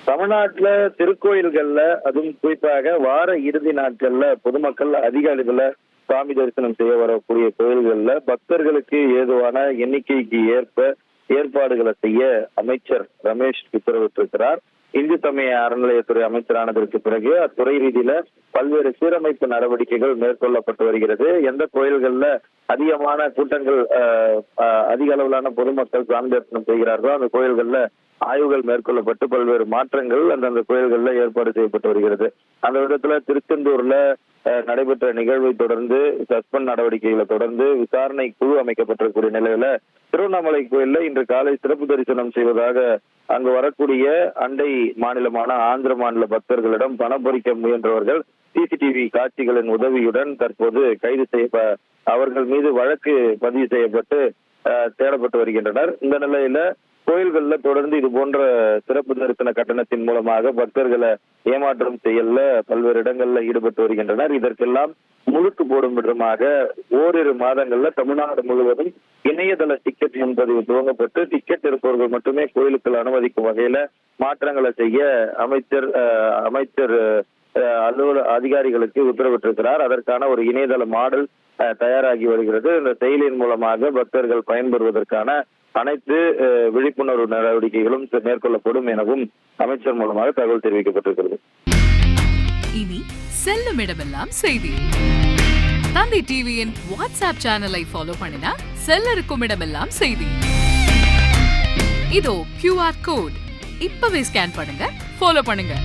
தமிழ்நாட்டுல திருக்கோயில்கள்ல அதுவும் குறிப்பாக வார இறுதி நாட்கள்ல பொதுமக்கள் அதிக அளவுல சாமி தரிசனம் செய்ய வரக்கூடிய கோயில்கள்ல பக்தர்களுக்கு ஏதுவான எண்ணிக்கைக்கு ஏற்ப ஏற்பாடுகளை செய்ய அமைச்சர் ரமேஷ் உத்தரவிட்டிருக்கிறார். இந்து சமய அறநிலையத்துறை அமைச்சரானதற்கு பிறகு அத்துறை ரீதியில பல்வேறு சீரமைப்பு நடவடிக்கைகள் மேற்கொள்ளப்பட்டு வருகிறது. எந்த கோயில்கள்ல அதிகமான கூட்டங்கள் அதிக அளவிலான பொதுமக்கள் சாமி தரிசனம் செய்கிறார்களோ அந்த கோயில்கள்ல ஆய்வுகள் மேற்கொள்ளப்பட்டு பல்வேறு மாற்றங்கள் அந்தந்த கோயில்கள்ல ஏற்பாடு செய்யப்பட்டு வருகிறது. அந்த விதத்துல திருச்செந்தூர்ல நடைபெற்ற நிகழ்வை தொடர்ந்து சஸ்பெண்ட் நடவடிக்கைகளை தொடர்ந்து விசாரணை குழு அமைக்கப்பட்டிருக்கூடிய நிலையில திருவண்ணாமலை கோயில்ல இன்று காலை சிறப்பு தரிசனம் செய்வதாக அங்கு வரக்கூடிய அண்டை மாநிலமான ஆந்திர மாநில பக்தர்களிடம் பணம் பறிக்க முயன்றவர்கள் சிசிடிவி காட்சிகளின் உதவியுடன் தற்போது கைது செய்ய அவர்கள் மீது வழக்கு பதிவு செய்யப்பட்டு தேடப்பட்டு வருகின்றனர். இந்த நிலையில கோயில்கள்ல தொடர்ந்து இது போன்ற சிறப்பு தரிசன கட்டணத்தின் மூலமாக பக்தர்களை ஏமாற்றம் செய்யல பல்வேறு இடங்கள்ல ஈடுபட்டு வருகின்றனர். இதற்கெல்லாம் முழுக்கு போடும் விதமாக ஓரிரு மாதங்கள்ல தமிழ்நாடு முழுவதும் இணையதள டிக்கெட் முன்பதிவு துவங்கப்பட்டு டிக்கெட் இருப்பவர்கள் மட்டுமே கோயிலுக்குள் அனுமதிக்கும் வகையில மாற்றங்களை செய்ய அமைச்சர் அலுவலக அதிகாரிகளுக்கு உத்தரவிட்டிருக்கிறார். அதற்கான ஒரு இணையதள மாடல் தயாராகி வருகிறது. இந்த செயலியின் மூலமாக பக்தர்கள் பயன்பெறுவதற்கான அனைத்து விழிப்புணர்வு நடவடிக்கைகளும் மேற்கொள்ளப்படும் எனவும் அமைச்சர் மூலமாக தகவல் தெரிவிக்கப்பட்டிருக்கிறது. இனி செல்லும் இடமெல்லாம் செய்தி. தந்தை டிவியின் வாட்ஸ்அப் சேனலை ஃபாலோ பண்ணினா செல்ல இருக்கும் இடமெல்லாம் செய்தி. இதோ QR கோட் இப்பவே ஸ்கேன் பண்ணுங்க, ஃபாலோ பண்ணுங்க.